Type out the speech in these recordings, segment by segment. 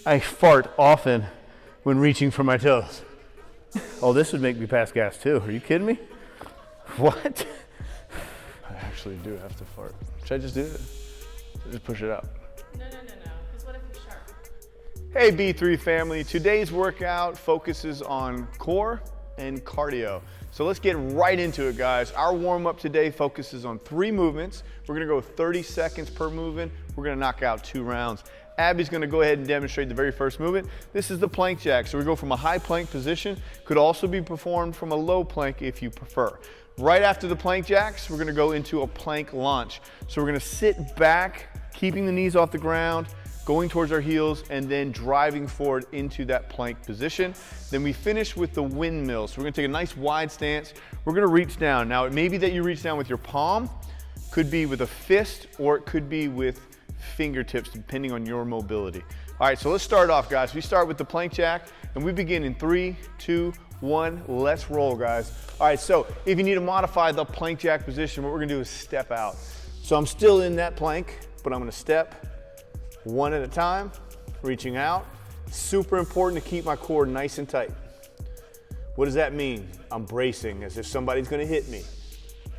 I fart often when reaching for my toes. Oh, this would make me pass gas too. Are you kidding me? What? I actually do have to fart. Should I just do it? Just push it out. No. Because what if it's sharp? Hey B3 family, today's workout focuses on core and cardio. So let's get right into it, guys. Our warm-up today focuses on 3 movements. We're gonna go 30 seconds per movement. We're gonna knock out 2 rounds. Abby's gonna go ahead and demonstrate the very first movement. This is the plank jack. So we go from a high plank position, could also be performed from a low plank if you prefer. Right after the plank jacks, we're gonna go into a plank launch. So we're gonna sit back, keeping the knees off the ground, going towards our heels, and then driving forward into that plank position. Then we finish with the windmill. So we're gonna take a nice wide stance. We're gonna reach down. Now, it may be that you reach down with your palm, could be with a fist, or it could be with fingertips, depending on your mobility. All right, so let's start off, guys. We start with the plank jack, and we begin in 3, 2, 1. Let's roll, guys. All right, so if you need to modify the plank jack position, what we're gonna do is step out. So I'm still in that plank, but I'm gonna step one at a time, reaching out. Super important to keep my core nice and tight. What does that mean? I'm bracing as if somebody's gonna hit me.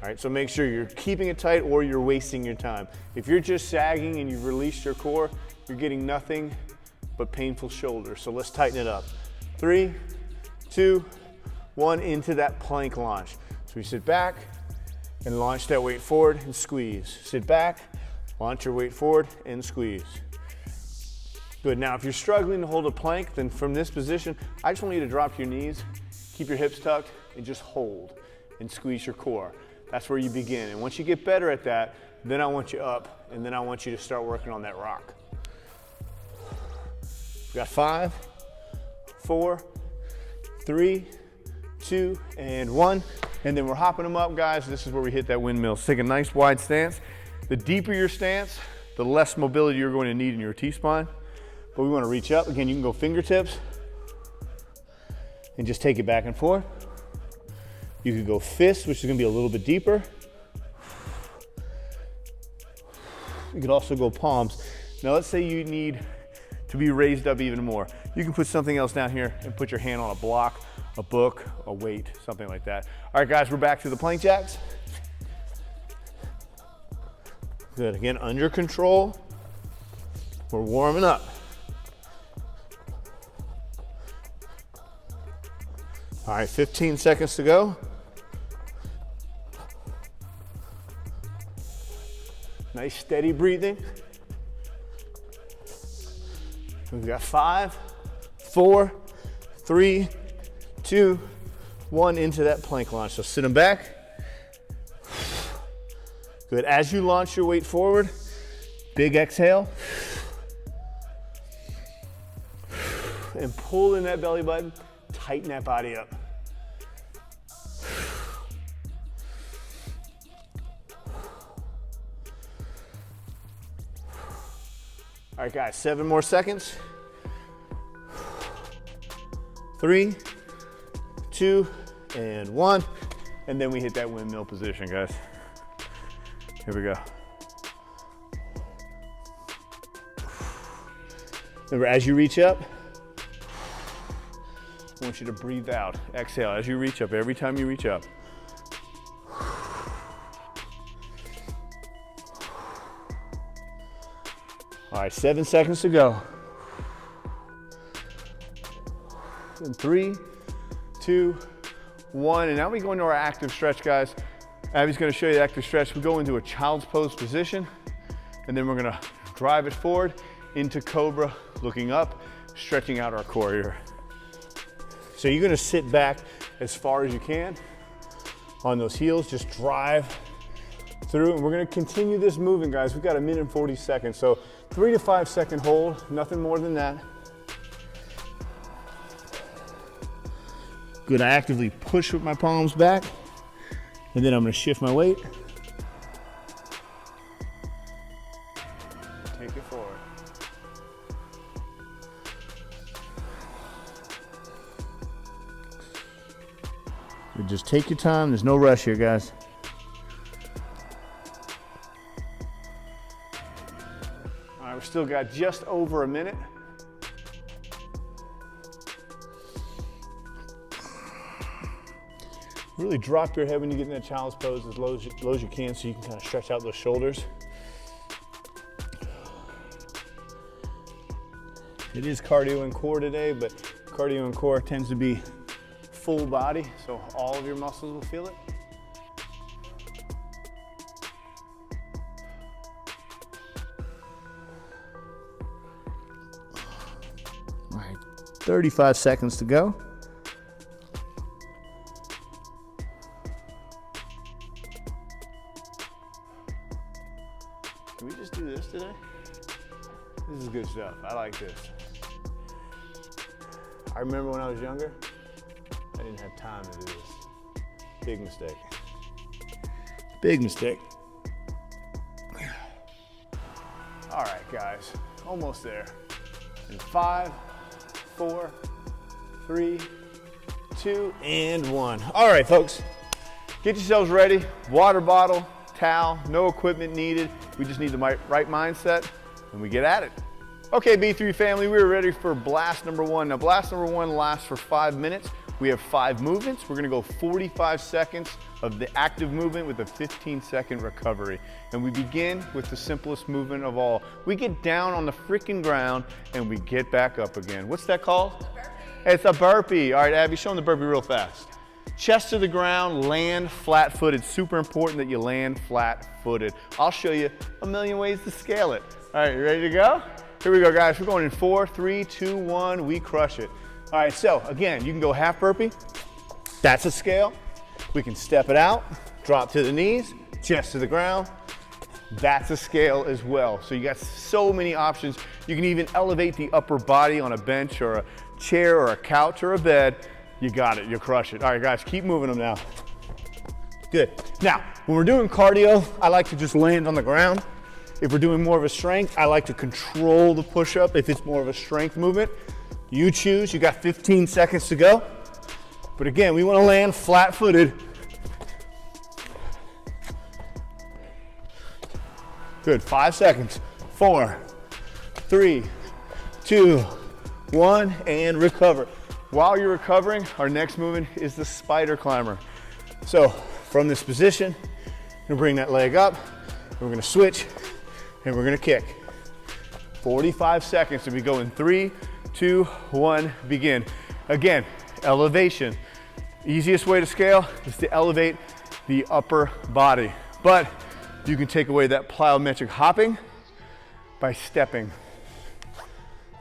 All right, so make sure you're keeping it tight or you're wasting your time. If you're just sagging and you've released your core, you're getting nothing but painful shoulders. So let's tighten it up. 3, 2, 1, into that plank launch. So we sit back and launch that weight forward and squeeze. Sit back, launch your weight forward and squeeze. Good, now if you're struggling to hold a plank, then from this position, I just want you to drop your knees, keep your hips tucked, and just hold and squeeze your core. That's where you begin. And once you get better at that, then I want you up, and then I want you to start working on that rock. We got 5, 4, 3, 2, and 1. And then we're hopping them up, guys. This is where we hit that windmill. So take a nice wide stance. The deeper your stance, the less mobility you're going to need in your T-spine. But we want to reach up. Again, you can go fingertips and just take it back and forth. You could go fist, which is going to be a little bit deeper. You could also go palms. Now let's say you need to be raised up even more. You can put something else down here and put your hand on a block, a book, a weight, something like that. All right, guys, we're back to the plank jacks. Good, again, under control. We're warming up. All right, 15 seconds to go. Nice steady breathing. We've got 5, 4, 3, 2, 1 into that plank launch. So sit them back. Good, as you launch your weight forward, big exhale. And pull in that belly button, tighten that body up. All right, guys, 7 more seconds. 3, 2, and 1. And then we hit that windmill position, guys. Here we go. Remember, as you reach up, I want you to breathe out. Exhale as you reach up, every time you reach up. All right, 7 seconds to go. And 3, 2, 1. And now we go into our active stretch, guys. Abby's gonna show you the active stretch. We go into a child's pose position, and then we're gonna drive it forward into Cobra, looking up, stretching out our core here. So you're gonna sit back as far as you can on those heels, just drive through, and we're gonna continue this moving, guys. We've got 1 minute and 40 seconds, so 3 to 5 second hold, nothing more than that. Good, I actively push with my palms back, and then I'm gonna shift my weight. Take it forward. You just take your time, there's no rush here, guys. All right, we've still got just over a minute. Really drop your head when you get in that child's pose as low as you can so you can kind of stretch out those shoulders. It is cardio and core today, but cardio and core tends to be full body, so all of your muscles will feel it. All right, 35 seconds to go. Can we just do this today? This is good stuff. I like this. I remember when I was younger, I didn't have time to do this. Big mistake. Big mistake. All right, guys, almost there. In 5, 4, 3, 2, and 1. All right, folks, get yourselves ready. Water bottle, towel, no equipment needed. We just need the right mindset, and we get at it. Okay, B3 family, we're ready for blast number 1. Now, blast number 1 lasts for 5 minutes. We have 5 movements. We're gonna go 45 seconds of the active movement with a 15-second recovery. And we begin with the simplest movement of all. We get down on the freaking ground and we get back up again. What's that called? Burpee. It's a burpee. All right, Abby, show them the burpee real fast. Chest to the ground, land flat-footed. Super important that you land flat-footed. I'll show you a million ways to scale it. All right, you ready to go? Here we go, guys. We're going in 4, 3, 2, 1. We crush it. All right, so again, you can go half burpee. That's a scale. We can step it out, drop to the knees, chest to the ground. That's a scale as well. So you got so many options. You can even elevate the upper body on a bench or a chair or a couch or a bed. You got it, you crush it. All right, guys, keep moving them now. Good. Now, when we're doing cardio, I like to just land on the ground. If we're doing more of a strength, I like to control the push-up if it's more of a strength movement. You choose, you got 15 seconds to go. But again, we want to land flat-footed. Good, 5 seconds. 4, 3, 2, 1, and recover. While you're recovering, our next movement is the spider climber. So from this position, we're gonna bring that leg up, we're gonna switch, and we're gonna kick. 45 seconds to be going. 3, 2, 1, begin. Again, elevation. Easiest way to scale is to elevate the upper body. But you can take away that plyometric hopping by stepping.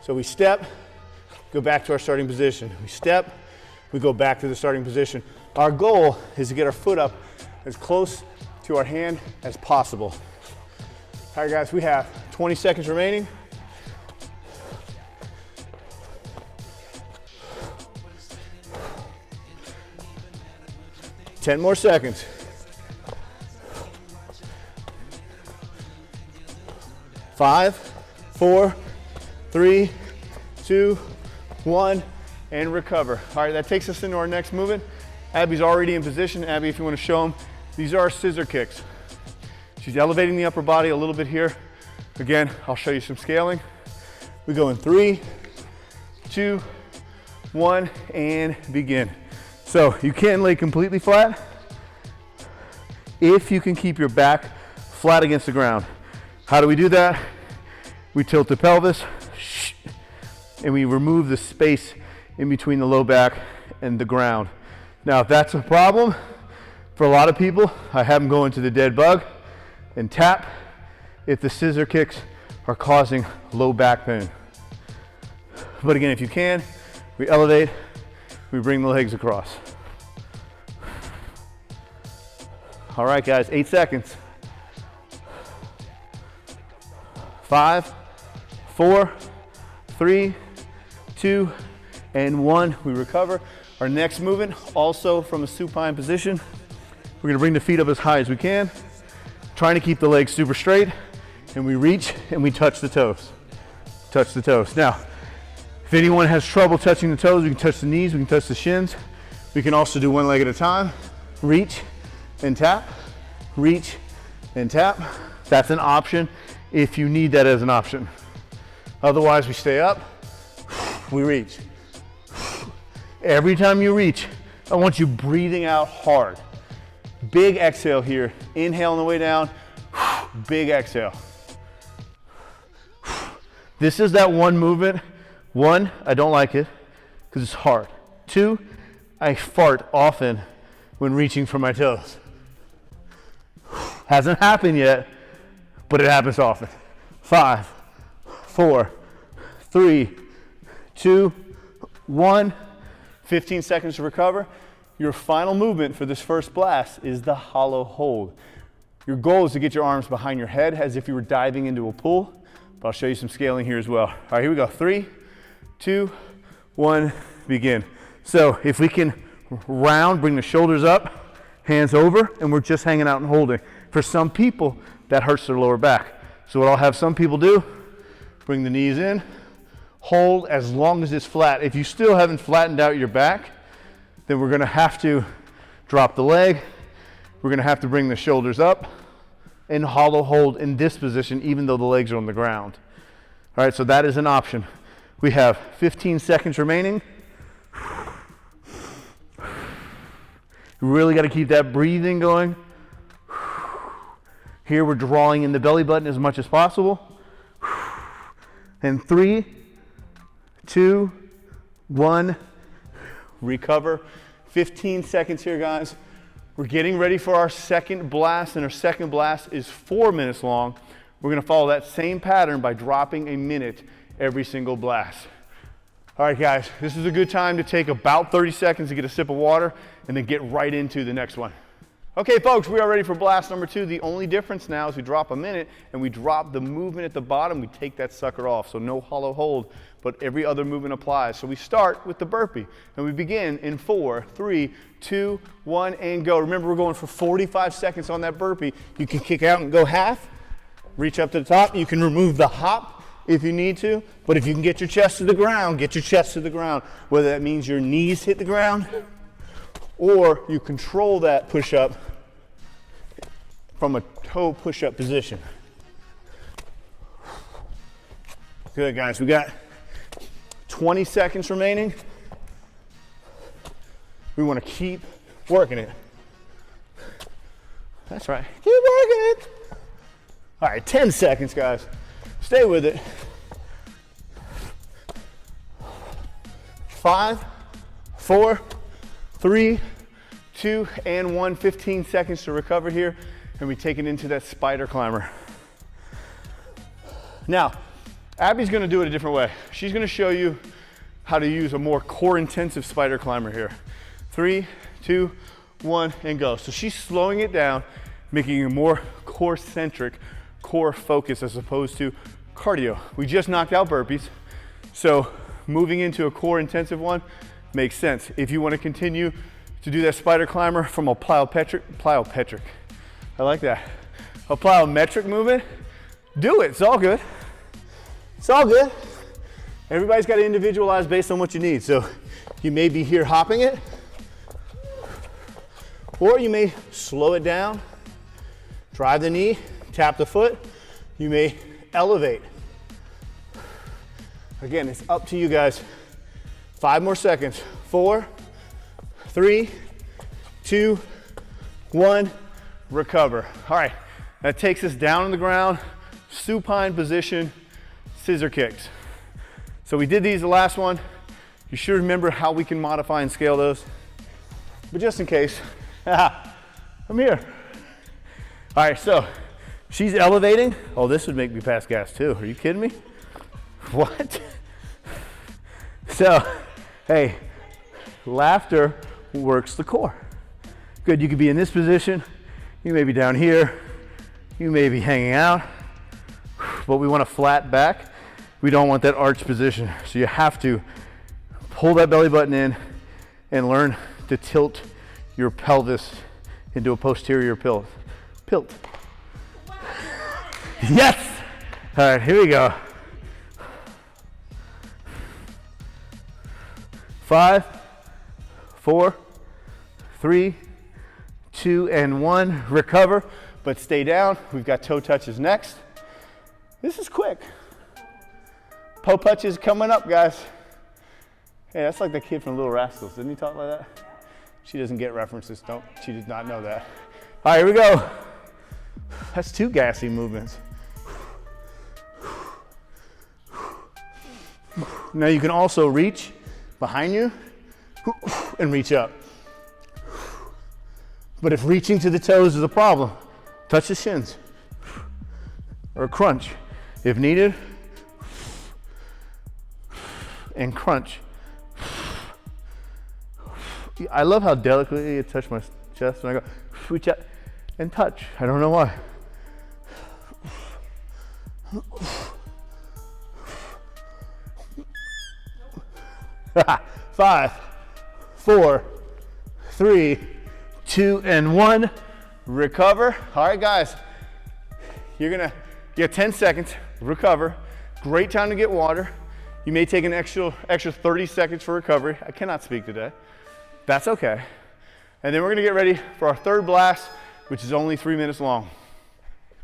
So we step, go back to our starting position. We step, we go back to the starting position. Our goal is to get our foot up as close to our hand as possible. All right, guys, we have 20 seconds remaining. Ten more seconds. 5, 4, 3, 2, 1, and recover. All right, that takes us into our next movement. Abby's already in position. Abby, if you want to show them, these are our scissor kicks. She's elevating the upper body a little bit here. Again, I'll show you some scaling. We go in 3, 2, 1, and begin. So you can lay completely flat if you can keep your back flat against the ground. How do we do that? We tilt the pelvis and we remove the space in between the low back and the ground. Now, if that's a problem for a lot of people, I have them go into the dead bug and tap if the scissor kicks are causing low back pain. But again, if you can, we elevate, we bring the legs across. All right, guys, 8 seconds. 5, 4, 3, 2, and 1. We recover. Our next movement, also from a supine position, we're gonna bring the feet up as high as we can, trying to keep the legs super straight, and we reach and we touch the toes. Touch the toes. Now, if anyone has trouble touching the toes, we can touch the knees, we can touch the shins. We can also do one leg at a time. Reach and tap, reach and tap. That's an option if you need that as an option. Otherwise, we stay up, we reach. Every time you reach, I want you breathing out hard. Big exhale here. Inhale on the way down. Big exhale. This is that one movement. One, I don't like it because it's hard. Two, I fart often when reaching for my toes. Hasn't happened yet, but it happens often. 5, 4, 3, 2, 1. 15 seconds to recover. Your final movement for this first blast is the hollow hold. Your goal is to get your arms behind your head as if you were diving into a pool, but I'll show you some scaling here as well. All right, here we go. 3, 2, 1, begin. So if we can round, bring the shoulders up, hands over, and we're just hanging out and holding. For some people, that hurts their lower back. So what I'll have some people do, bring the knees in, hold as long as it's flat. If you still haven't flattened out your back, then we're gonna have to drop the leg. We're gonna have to bring the shoulders up and hollow hold in this position, even though the legs are on the ground. All right, so that is an option. We have 15 seconds remaining. You really gotta keep that breathing going. Here we're drawing in the belly button as much as possible. And 3, 2, 1, recover. 15 seconds here, guys. We're getting ready for our second blast, and our second blast is 4 minutes long. We're gonna follow that same pattern by dropping a minute every single blast. All right, guys, this is a good time to take about 30 seconds to get a sip of water and then get right into the next one. Okay, folks, we are ready for blast number 2. The only difference now is we drop a minute and we drop the movement at the bottom. We take that sucker off, so no hollow hold, but every other movement applies. So we start with the burpee and we begin in 4, 3, 2, 1, and go. Remember, we're going for 45 seconds on that burpee. You can kick out and go half, reach up to the top. You can remove the hop if you need to, but if you can get your chest to the ground, get your chest to the ground, whether that means your knees hit the ground or you control that push-up from a toe push-up position. Good, guys. We got 20 seconds remaining. We want to keep working it. That's right. Keep working it. All right, 10 seconds, guys. Stay with it. 5, 4, 3, 2, and 1. 15 seconds to recover here, and we take it into that spider climber. Now, Abby's gonna do it a different way. She's gonna show you how to use a more core-intensive spider climber here. 3, 2, 1, and go. So she's slowing it down, making it more core-centric, core focus as opposed to cardio. We just knocked out burpees, so moving into a core-intensive one makes sense. If you want to continue to do that spider climber from a plyometric, I like that, a plyometric movement, do it. It's all good. It's all good. Everybody's got to individualize based on what you need. So you may be here hopping it, or you may slow it down, drive the knee, tap the foot. You may elevate. Again, it's up to you guys. 5 more seconds. 4, 3, 2, 1, recover. All right, that takes us down on the ground, supine position, scissor kicks. So we did these the last one. You should remember how we can modify and scale those. But just in case, I'm here. All right, so she's elevating. Oh, this would make me pass gas too. Are you kidding me? What? So, hey, laughter works the core. Good, you could be in this position. You may be down here. You may be hanging out. But we want a flat back. We don't want that arch position. So you have to pull that belly button in and learn to tilt your pelvis into a posterior tilt. Yes! All right, here we go. 5, 4, 3, 2, and 1. Recover, but stay down. We've got toe touches next. This is quick. Toe touches coming up, guys. Hey, that's like the kid from Little Rascals. Didn't he talk like that? She doesn't get references, she did not know that. All right, here we go. That's 2 gassy movements. Now you can also reach behind you and reach up. But if reaching to the toes is a problem, touch the shins or crunch if needed, and crunch. I love how delicately it touched my chest when I go reach out and touch. I don't know why. 5, 4, 3, 2, and 1. Recover. All right, guys. You're gonna get 10 seconds. Recover. Great time to get water. You may take an extra 30 seconds for recovery. I cannot speak today. That's okay. And then we're gonna get ready for our third blast, which is only 3 minutes long.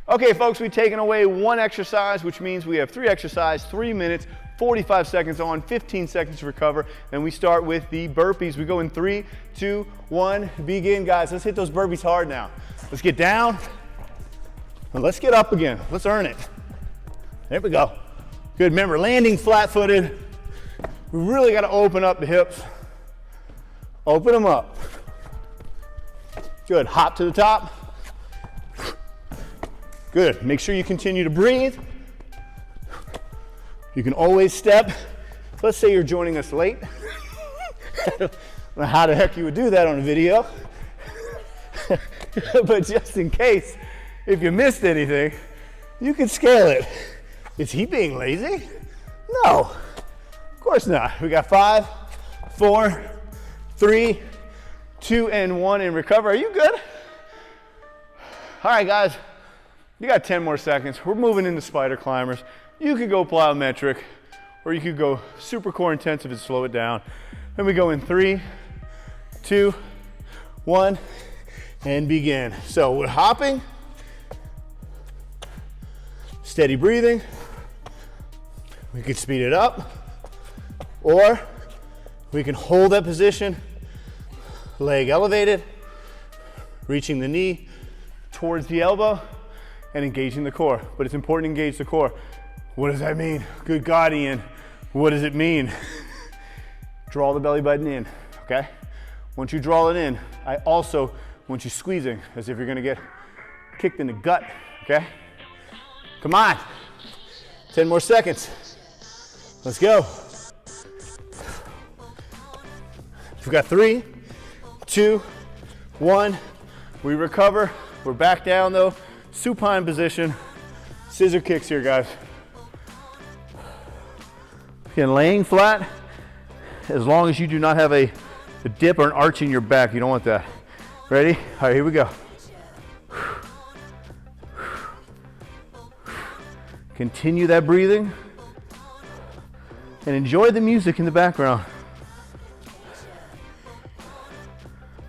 Okay, folks, we've taken away 1 exercise, which means we have 3 exercises, 3 minutes, 45 seconds on, 15 seconds to recover. And we start with the burpees. We go in 3, 2, 1, begin, guys. Let's hit those burpees hard now. Let's get down, and let's get up again. Let's earn it. There we go. Good, remember, landing flat-footed. We really gotta open up the hips. Open them up. Good, hop to the top. Good, make sure you continue to breathe. You can always step. Let's say you're joining us late. I don't know how the heck you would do that on a video. But just in case, if you missed anything, you can scale it. Is he being lazy? No, of course not. We got 5, 4, 3, 2, and 1, and recover. Are you good? All right, guys, you got 10 more seconds. We're moving into spider climbers. You could go plyometric, or you could go super core intensive and slow it down. Then we go in 3, 2, 1, and begin. So we're hopping, steady breathing. We could speed it up, or we can hold that position, leg elevated, reaching the knee towards the elbow and engaging the core. But it's important to engage the core. What does that mean? Good God, Ian. What does it mean? Draw the belly button in, okay? Once you draw it in, I also want you squeezing as if you're gonna get kicked in the gut, okay? Come on. 10 more seconds. Let's go. We've got 3, 2, 1. We recover. We're back down though. Supine position. Scissor kicks here, guys. Again, laying flat, as long as you do not have a dip or an arch in your back. You don't want that. Ready? All right, here we go. Continue that breathing and enjoy the music in the background.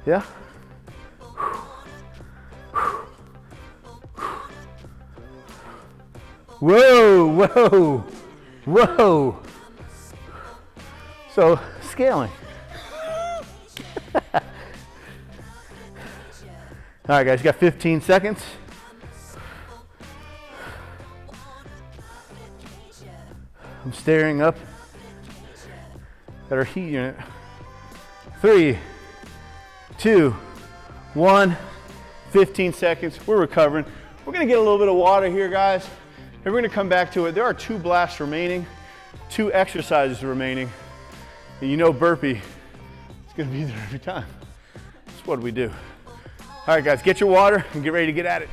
Yeah? Whoa, whoa, whoa. So, scaling. All right, guys, you got 15 seconds. I'm staring up at our heat unit. 3, 2, 1, 15 seconds. We're recovering. We're gonna get a little bit of water here, guys, and we're gonna come back to it. There are 2 blasts remaining, 2 exercises remaining. And you know burpee, it's gonna be there every time. That's what we do. All right, guys, get your water and get ready to get at it.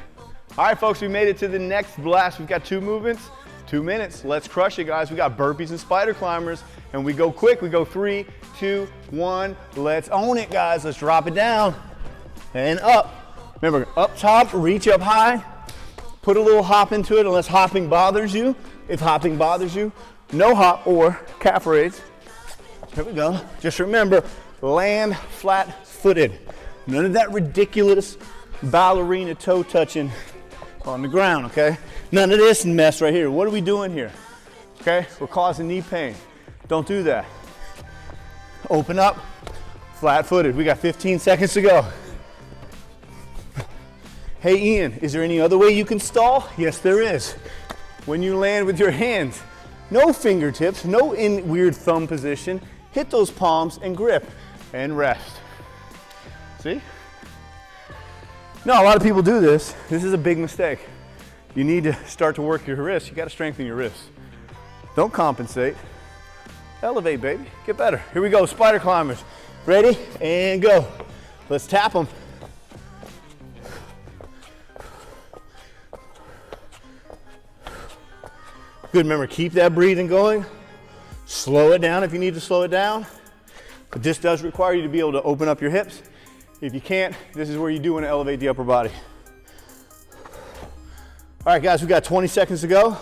All right, folks, we made it to the next blast. We've got 2 movements, 2 minutes. Let's crush it, guys. We got burpees and spider climbers, and we go quick. We go 3, 2, 1. Let's own it, guys. Let's drop it down and up. Remember, up top, reach up high. Put a little hop into it unless hopping bothers you. If hopping bothers you, no hop or calf raise. There we go. Just remember, land flat-footed. None of that ridiculous ballerina toe touching on the ground, okay? None of this mess right here. What are we doing here? Okay, we're causing knee pain. Don't do that. Open up, Flat-footed. We got 15 seconds to go. Hey Ian, is there any other way you can stall? Yes, there is. When you land with your hands, no fingertips, no in weird thumb position. Hit those palms and grip and rest. See? Now, a lot of people do this. This is a big mistake. You need to start to work your wrists. You got to strengthen your wrists. Don't compensate. Elevate, baby. Get better. Here we go, spider climbers. Ready and go. Let's tap them. Good, remember, keep that breathing going. Slow it down if you need to slow it down. But this does require you to be able to open up your hips. If you can't, this is where you do want to elevate the upper body. All right, guys, we got 20 seconds to go.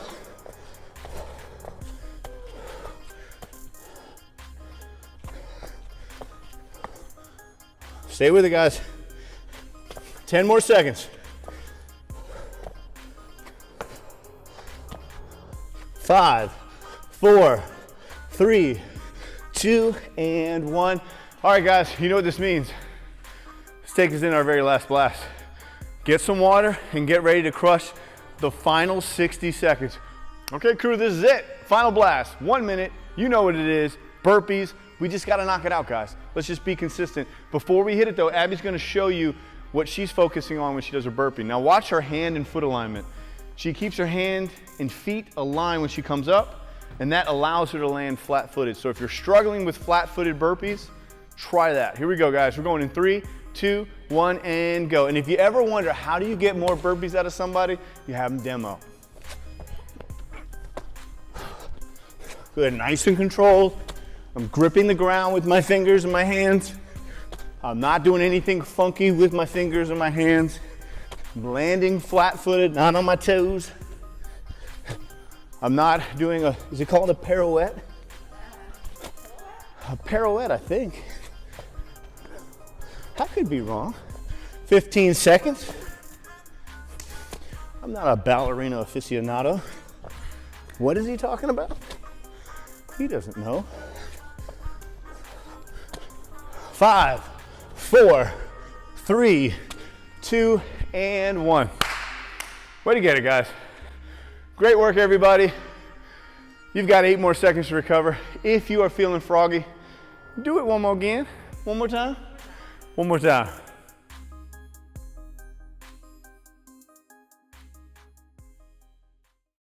Stay with it, guys. 10 more seconds. 5, 4, 3, 2, and 1. All right, guys, you know what this means. Let's take us in our very last blast. Get some water and get ready to crush the final 60 seconds. Okay, crew, this is it. Final blast, 1 minute. You know what it is, burpees. We just gotta knock it out, guys. Let's just be consistent. Before we hit it though, Abby's gonna show you what she's focusing on when she does her burpee. Now watch her hand and foot alignment. She keeps her hand and feet aligned when she comes up, and that allows her to land flat-footed. So if you're struggling with flat-footed burpees, try that. Here we go, guys. We're going in 3, 2, 1, and go. And if you ever wonder, how do you get more burpees out of somebody? You have them demo. Good, nice and controlled. I'm gripping the ground with my fingers and my hands. I'm not doing anything funky with my fingers and my hands. I'm landing flat-footed, not on my toes. I'm not doing a, is it called a pirouette? A pirouette, I think. I could be wrong. 15 seconds. I'm not a ballerina aficionado. What is he talking about? He doesn't know. 5, 4, 3, 2, and 1. Way to get it, guys. Great work, everybody. You've got 8 more seconds to recover. If you are feeling froggy, do it one more again. One more time. One more time.